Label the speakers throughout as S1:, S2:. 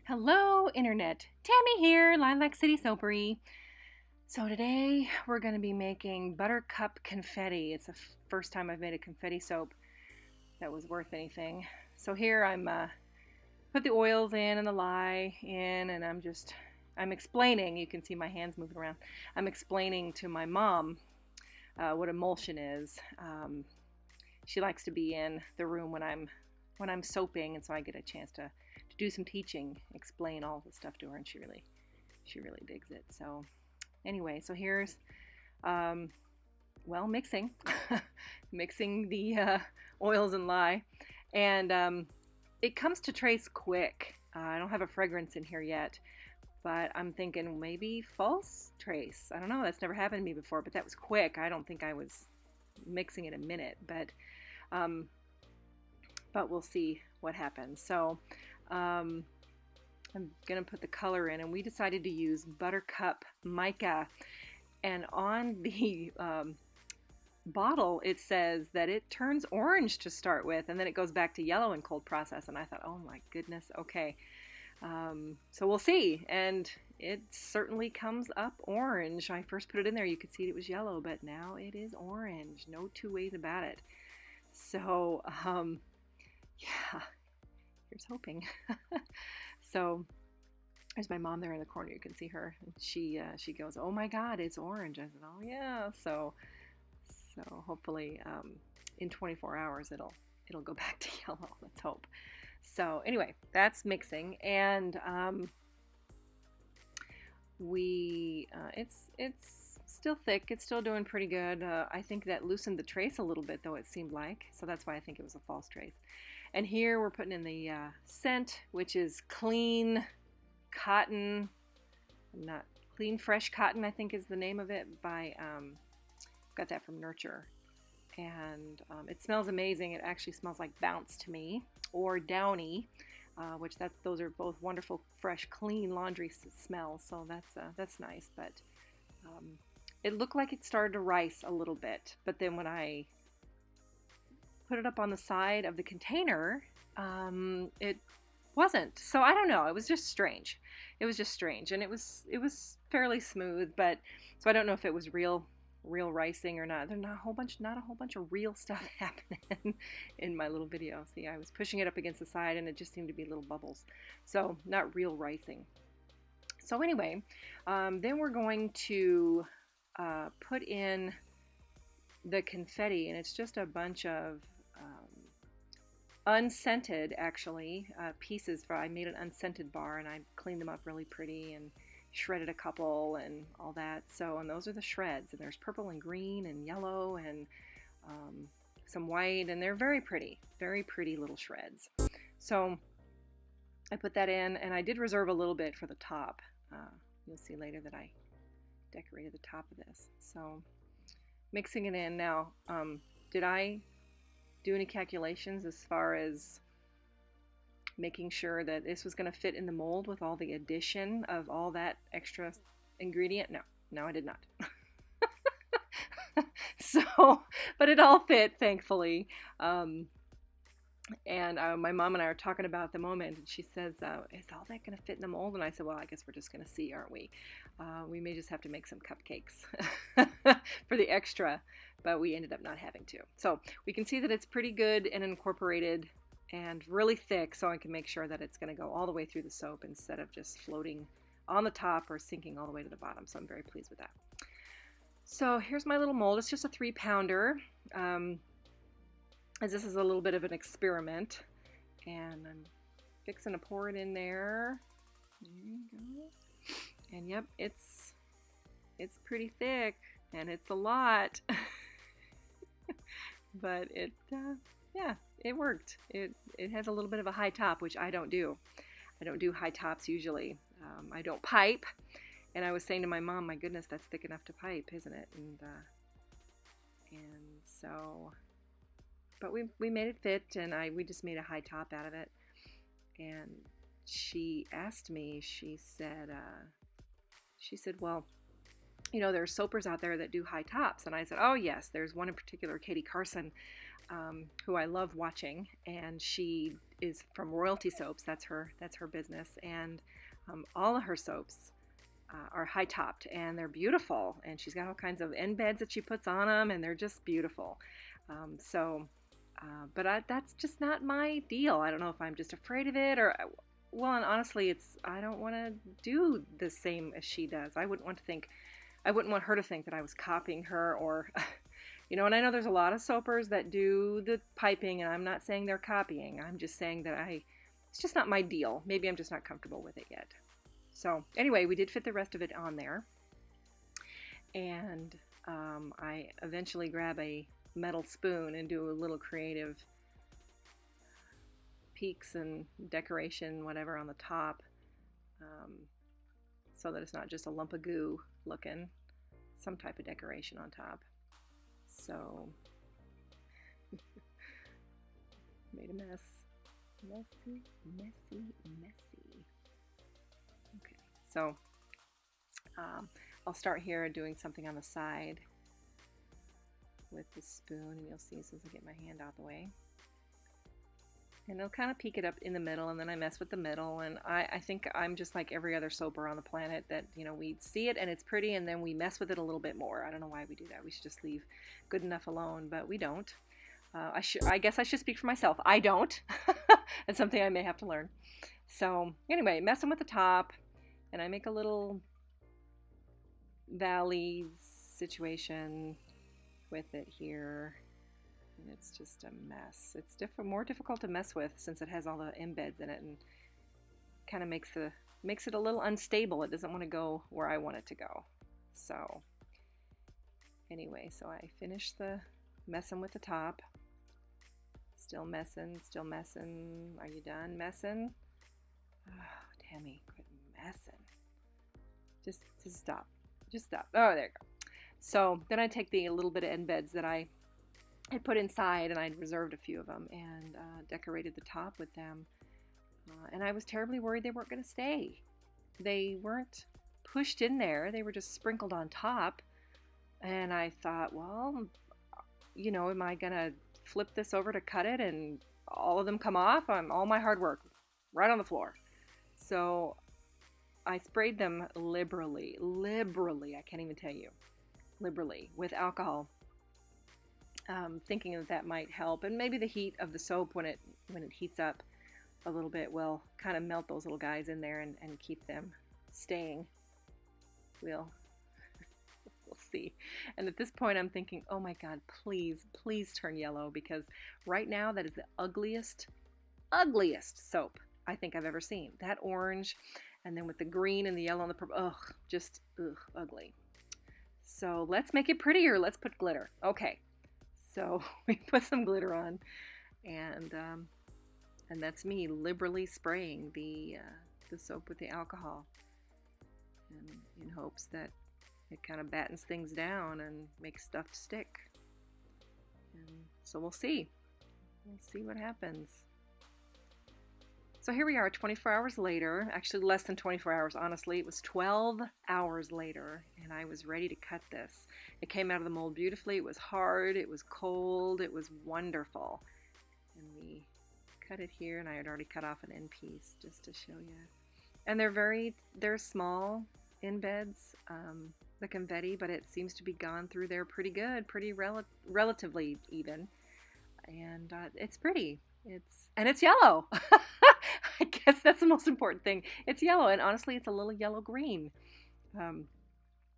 S1: Hello, Internet. Tammy here, lilaccitysoapery. So today we're going to be making Buttercup Confetti. It's the first time I've made a confetti soap that was worth anything. So here I'm put the oils in and the lye in, and I'm explaining. You can see my hands moving around. I'm explaining to my mom what emulsion is. She likes to be in the room when I'm soaping, and so I get a chance to do some teaching, explain all the stuff to her, and she really digs it. So anyway, so here's mixing mixing the oils and lye, and it comes to trace quick. I don't have a fragrance in here yet, but I'm thinking maybe false trace. I don't know, that's never happened to me before, but that was quick. I don't think I was mixing in a minute, but we'll see what happens. So I'm gonna put the color in, and we decided to use Buttercup Mica, and on the bottle it says that it turns orange to start with, and then it goes back to yellow in cold process. And I thought, oh my goodness, okay, so we'll see, and it certainly comes up orange. I first put it in there, you could see it was yellow, but now it is orange. No two ways about it. So yeah, here's hoping. So there's my mom there in the corner. You can see her. And she goes, "Oh my God, it's orange." I said, "Oh yeah." So hopefully in 24 hours it'll go back to yellow. Let's hope. So anyway, that's mixing, and it's still thick. It's still doing pretty good. I think that loosened the trace a little bit, though, it seemed like. So that's why I think it was a false trace. And here we're putting in the scent, which is clean cotton. Not clean fresh cotton, I think is the name of it. By got that from Nurture, and it smells amazing. It actually smells like Bounce to me, or Downy, which those are both wonderful, fresh, clean laundry smells. So that's nice. But it looked like it started to rice a little bit, but then when I put it up on the side of the container, it wasn't. So I don't know. It was just strange. And it was fairly smooth, but so I don't know if it was real ricing or not. There's not a whole bunch of real stuff happening in my little video. See, I was pushing it up against the side, and it just seemed to be little bubbles. So not real ricing. So anyway, then we're going to put in the confetti, and it's just a bunch of unscented, actually, pieces. I made an unscented bar, and I cleaned them up really pretty and shredded a couple and all that. So, and those are the shreds, and there's purple and green and yellow and some white, and they're very pretty little shreds. So I put that in, and I did reserve a little bit for the top. You'll see later that I decorated the top of this. So mixing it in now. Did I do any calculations as far as making sure that this was going to fit in the mold with all the addition of all that extra ingredient? No, I did not. So, but it all fit, thankfully. And my mom and I are talking about it at the moment, and she says, is all that going to fit in the mold? And I said, well, I guess we're just going to see, aren't we? We may just have to make some cupcakes for the extra, but we ended up not having to. So we can see that it's pretty good and incorporated and really thick, so I can make sure that it's going to go all the way through the soap instead of just floating on the top or sinking all the way to the bottom. So I'm very pleased with that. So here's my little mold. It's just a 3-pounder. As this is a little bit of an experiment, and I'm fixing to pour it in there. There you go. And yep, it's pretty thick, and it's a lot. But yeah, it worked. It has a little bit of a high top, which I don't do. I don't do high tops usually. I don't pipe. And I was saying to my mom, my goodness, that's thick enough to pipe, isn't it? And so, but we made it fit, and we just made a high top out of it. And she asked me, she said, well, you know, there are soapers out there that do high tops. And I said, oh yes, there's one in particular, Katie Carson, who I love watching, and she is from Royalty Soaps. That's her business, and all of her soaps are high topped and they're beautiful. And she's got all kinds of end beds that she puts on them, and they're just beautiful. But that's just not my deal. I don't know if I'm just afraid of it or, well, and honestly, I don't want to do the same as she does. I wouldn't want her to think that I was copying her or, and I know there's a lot of soapers that do the piping, and I'm not saying they're copying. I'm just saying that it's just not my deal. Maybe I'm just not comfortable with it yet. So anyway, we did fit the rest of it on there. And I eventually grab a metal spoon and do a little creative peaks and decoration, whatever, on the top, so that it's not just a lump of goo looking, some type of decoration on top. So made a mess. Messy. Okay, so I'll start here doing something on the side with the spoon, and you'll see as soon as I get my hand out the way. And I'll kind of peek it up in the middle, and then I mess with the middle, and I think I'm just like every other soaper on the planet that, we see it and it's pretty, and then we mess with it a little bit more. I don't know why we do that. We should just leave good enough alone, but we don't. I guess I should speak for myself. I don't. It's something I may have to learn. So anyway, messing with the top, and I make a little valley situation with it here. And it's just a mess. It's more difficult to mess with since it has all the embeds in it, and kind of makes it a little unstable. It doesn't want to go where I want it to go. So anyway, so I finished the messing with the top. Still messing. Are you done messing? Oh, Tammy, quit messing. Just stop. Oh, there you go. So then I take the little bit of embeds that I put inside, and I'd reserved a few of them, and decorated the top with them. And I was terribly worried they weren't going to stay. They weren't pushed in there. They were just sprinkled on top. And I thought, well, am I going to flip this over to cut it and all of them come off? All my hard work right on the floor. So I sprayed them liberally. I can't even tell you. Liberally with alcohol. Thinking that might help, and maybe the heat of the soap when it heats up a little bit will kind of melt those little guys in there and keep them staying. We'll see. And at this point I'm thinking, oh my God, please turn yellow, because right now that is the ugliest soap I think I've ever seen. That orange, and then with the green and the yellow and the purple, just ugly. So let's make it prettier. Let's put glitter. Okay. So we put some glitter on, and that's me liberally spraying the soap with the alcohol, and in hopes that it kind of battens things down and makes stuff stick. And so we'll see what happens. So here we are 24 hours later, actually less than 24 hours, honestly. It was 12 hours later, and I was ready to cut this. It came out of the mold beautifully. It was hard, it was cold, it was wonderful. And we cut it here, and I had already cut off an end piece just to show you. And they're small embeds, the confetti, but it seems to be gone through there pretty good, relatively even. And it's pretty. It's yellow. I guess that's the most important thing. It's yellow, and honestly, it's a little yellow-green.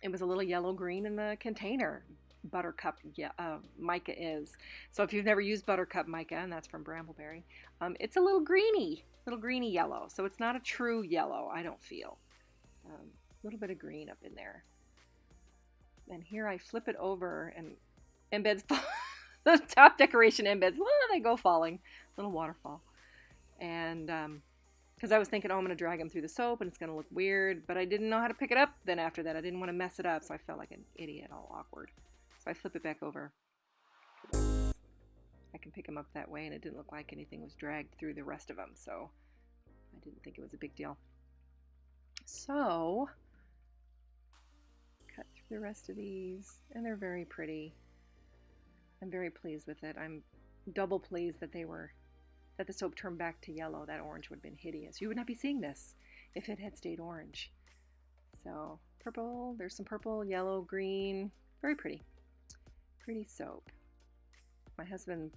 S1: It was a little yellow-green in the container. Buttercup mica is. So if you've never used Buttercup mica, and that's from Brambleberry, it's a little greeny yellow. So it's not a true yellow, I don't feel. A little bit of green up in there. And here I flip it over, and embeds the top decoration embeds, they go falling. Little waterfall. And because I was thinking, I'm going to drag them through the soap and it's going to look weird, but I didn't know how to pick it up then after that. I didn't want to mess it up, so I felt like an idiot, all awkward. So I flip it back over. I can pick them up that way, and it didn't look like anything was dragged through the rest of them, so I didn't think it was a big deal. So, cut through the rest of these, and they're very pretty. I'm very pleased with it. I'm double pleased that they were that the soap turned back to yellow. That orange would have been hideous. You would not be seeing this if it had stayed orange. So purple, there's some purple, yellow, green, very pretty. Pretty soap. My husband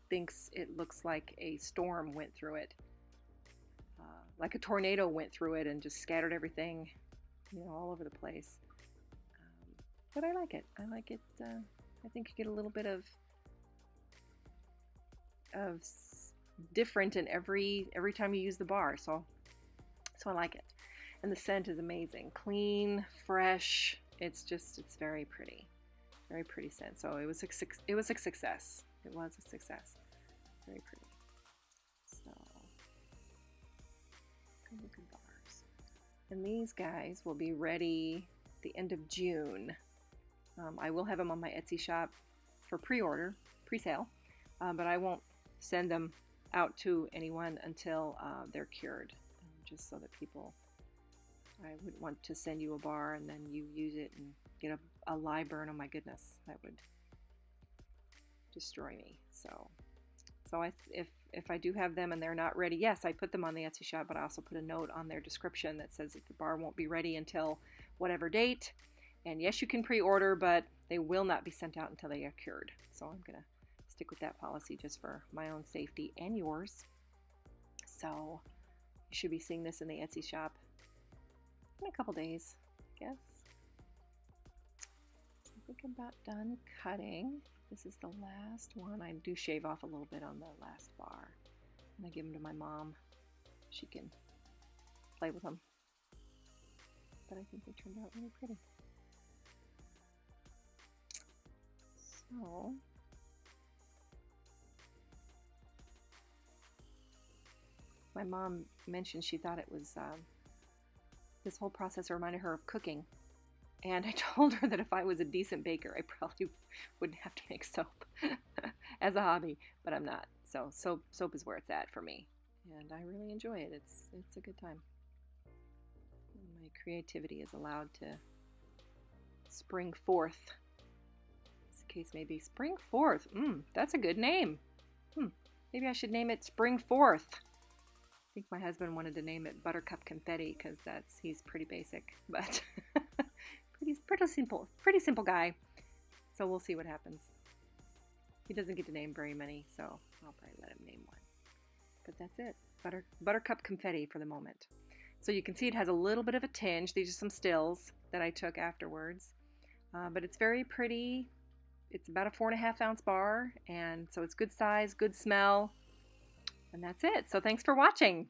S1: thinks it looks like a storm went through it. Like a tornado went through it and just scattered everything, all over the place. But I like it. I like it. I think you get a little bit of different in every time you use the bar. So I like it. And the scent is amazing. Clean, fresh. It's very pretty. Very pretty scent. So it was a success. It was a success. Very pretty. So good bars. And these guys will be ready the end of June. I will have them on my Etsy shop for pre-sale, but I won't send them out to anyone until they're cured, just so that I wouldn't want to send you a bar and then you use it and get a lye burn. Oh my goodness, that would destroy me. So if I do have them and they're not ready, yes, I put them on the Etsy shop, but I also put a note on their description that says that the bar won't be ready until whatever date. And yes, you can pre-order, but they will not be sent out until they are cured. So I'm going to stick with that policy just for my own safety and yours. So you should be seeing this in the Etsy shop in a couple days, I guess. I think I'm about done cutting. This is the last one. I do shave off a little bit on the last bar. And I give them to my mom. She can play with them. But I think they turned out really pretty. So my mom mentioned she thought it was this whole process reminded her of cooking. And I told her that if I was a decent baker, I probably wouldn't have to make soap as a hobby, but I'm not. So soap is where it's at for me, and I really enjoy it. It's a good time. My creativity is allowed to spring forth. As the case may be, spring forth. That's a good name. Maybe I should name it Spring Forth. I think my husband wanted to name it Buttercup Confetti because he's pretty basic, but. Pretty simple guy. So we'll see what happens. He doesn't get to name very many, so I'll probably let him name one. But that's it. Buttercup Confetti for the moment. So you can see it has a little bit of a tinge. These are some stills that I took afterwards. But it's very pretty. It's about a 4.5 ounce bar, and so it's good size, good smell. And that's it. So thanks for watching.